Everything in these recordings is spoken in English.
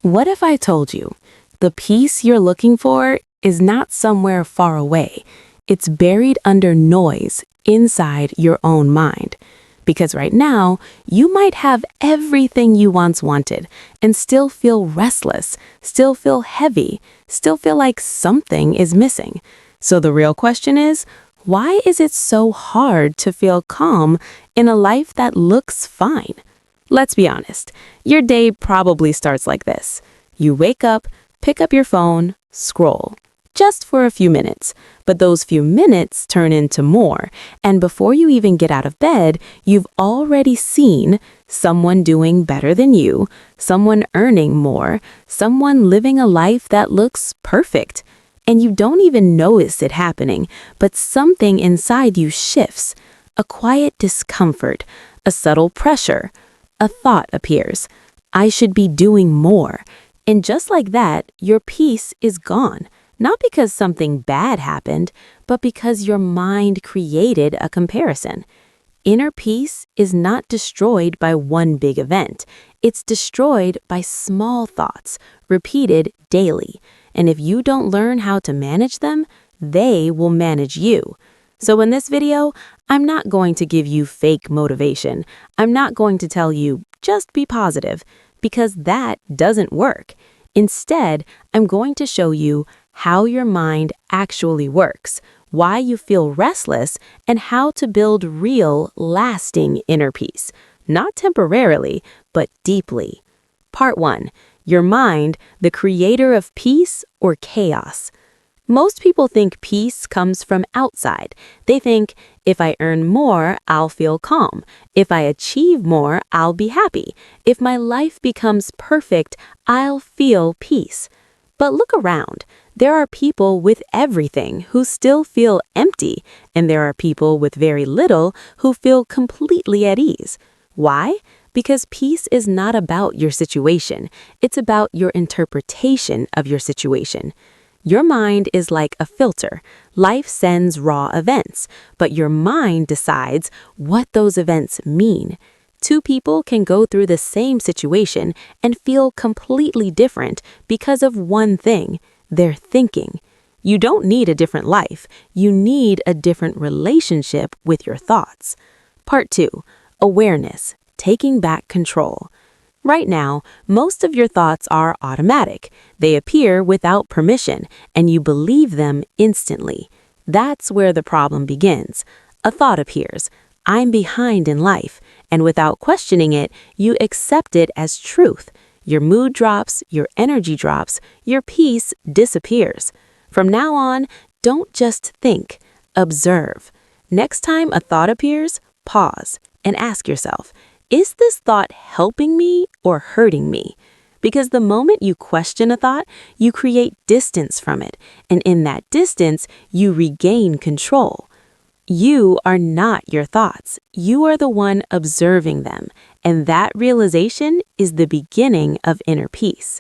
What if I told you the peace you're looking for is not somewhere far away? It's buried under noise inside your own mind. Because right now, you might have everything you once wanted and still feel restless, still feel heavy, still feel like something is missing. So the real question is, why is it so hard to feel calm in a life that looks fine? Let's be honest, your day probably starts like this. You wake up, pick up your phone, scroll. Just for a few minutes, but those few minutes turn into more, and before you even get out of bed, you've already seen someone doing better than you, someone earning more, someone living a life that looks perfect. And you don't even notice it happening, but something inside you shifts. A quiet discomfort, a subtle pressure. A thought appears. I should be doing more. And just like that, your peace is gone. Not because something bad happened, but because your mind created a comparison. Inner peace is not destroyed by one big event. It's destroyed by small thoughts, repeated daily. And if you don't learn how to manage them, they will manage you. So in this video, I'm not going to give you fake motivation. I'm not going to tell you, just be positive, because that doesn't work. Instead, I'm going to show you how your mind actually works, why you feel restless, and how to build real, lasting inner peace. Not temporarily, but deeply. Part 1. Your mind, the creator of peace or chaos. Most people think peace comes from outside. They think, if I earn more, I'll feel calm. If I achieve more, I'll be happy. If my life becomes perfect, I'll feel peace. But look around. There are people with everything who still feel empty, and there are people with very little who feel completely at ease. Why? Because peace is not about your situation. It's about your interpretation of your situation. Your mind is like a filter. Life sends raw events, but your mind decides what those events mean. Two people can go through the same situation and feel completely different because of one thing, their thinking. You don't need a different life. You need a different relationship with your thoughts. Part 2. Awareness, taking back control. Right now, most of your thoughts are automatic. They appear without permission, and you believe them instantly. That's where the problem begins. A thought appears, I'm behind in life, and without questioning it, you accept it as truth. Your mood drops, your energy drops, your peace disappears. From now on, don't just think, observe. Next time a thought appears, pause and ask yourself, is this thought helping me or hurting me? Because the moment you question a thought, you create distance from it, and in that distance, you regain control. You are not your thoughts. You are the one observing them, and that realization is the beginning of inner peace.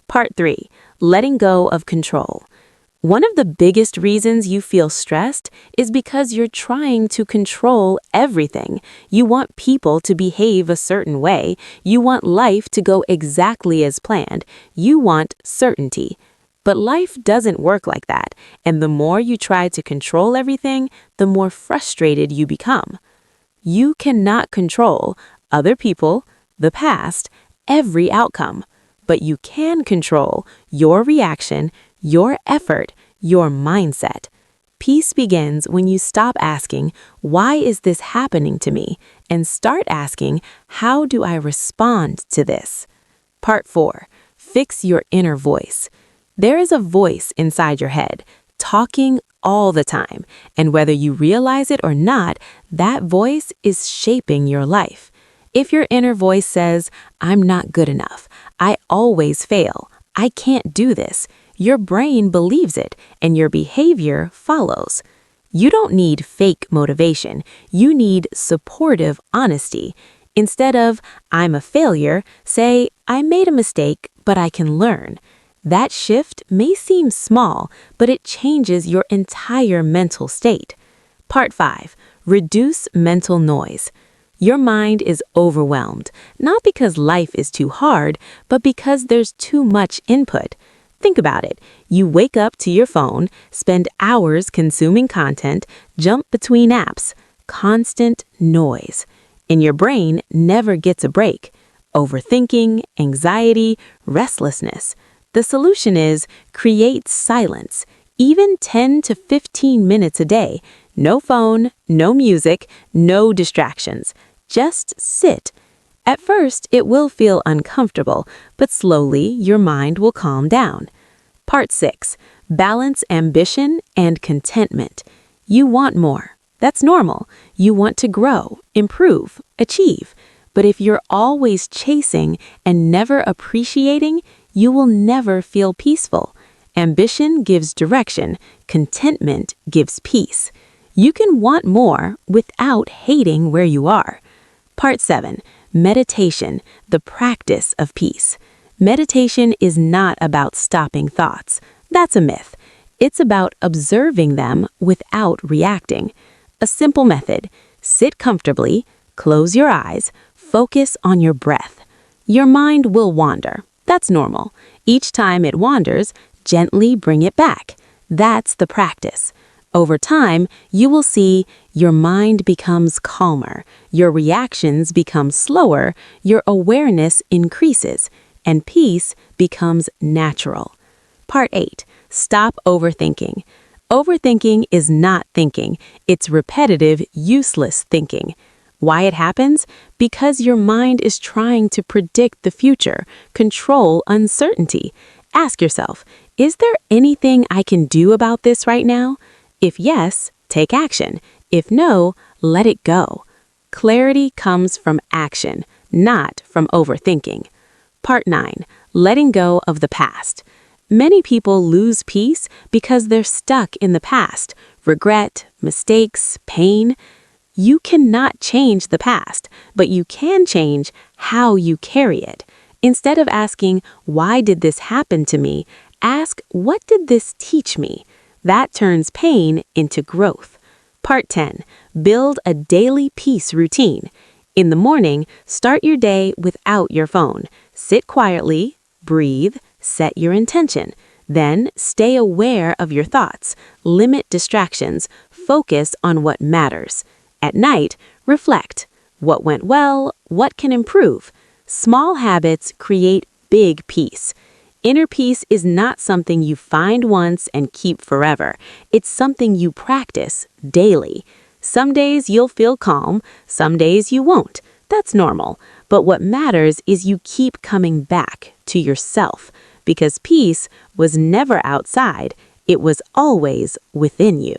Part 3. Letting go of control. One of the biggest reasons you feel stressed is because you're trying to control everything. You want people to behave a certain way. You want life to go exactly as planned. You want certainty. But life doesn't work like that, and the more you try to control everything, the more frustrated you become. You cannot control other people, the past, every outcome, but you can control your reaction, your effort, your mindset. Peace begins when you stop asking, why is this happening to me? And start asking, how do I respond to this? Part 4. Fix your inner voice. There is a voice inside your head, talking all the time, and whether you realize it or not, that voice is shaping your life. If your inner voice says, I'm not good enough, I always fail, I can't do this, your brain believes it, and your behavior follows. You don't need fake motivation. You need supportive honesty. Instead of, I'm a failure, say, I made a mistake, but I can learn. That shift may seem small, but it changes your entire mental state. Part 5. Reduce mental noise. Your mind is overwhelmed, not because life is too hard, but because there's too much input. Think about it. You wake up to your phone, spend hours consuming content, jump between apps. Constant noise. And your brain never gets a break. Overthinking, anxiety, restlessness. The solution is create silence, even 10 to 15 minutes a day. No phone, no music, no distractions. Just sit. At first, it will feel uncomfortable, but slowly your mind will calm down. Part 6. Balance ambition and contentment. You want more. That's normal. You want to grow, improve, achieve. But if you're always chasing and never appreciating, you will never feel peaceful. Ambition gives direction. Contentment gives peace. You can want more without hating where you are. Part 7. Meditation, the practice of peace. Meditation is not about stopping thoughts. That's a myth. It's about observing them without reacting. A simple method. Sit comfortably, close your eyes, focus on your breath. Your mind will wander. That's normal. Each time it wanders, gently bring it back. That's the practice. Over time, you will see your mind becomes calmer, your reactions become slower, your awareness increases, and peace becomes natural. Part 8. Stop overthinking. Overthinking is not thinking. It's repetitive, useless thinking. Why it happens? Because your mind is trying to predict the future, control uncertainty. Ask yourself, is there anything I can do about this right now? If yes, take action. If no, let it go. Clarity comes from action, not from overthinking. Part 9. Letting go of the past. Many people lose peace because they're stuck in the past. Regret, mistakes, pain. You cannot change the past, but you can change how you carry it. Instead of asking, why did this happen to me? Ask, what did this teach me? That turns pain into growth. Part 10. Build a daily peace routine. In the morning, start your day without your phone. Sit quietly, breathe, set your intention. Then, stay aware of your thoughts. Limit distractions. Focus on what matters. At night, reflect. What went well? What can improve? Small habits create big peace. Inner peace is not something you find once and keep forever. It's something you practice daily. Some days you'll feel calm, some days you won't. That's normal. But what matters is you keep coming back to yourself, because peace was never outside, it was always within you.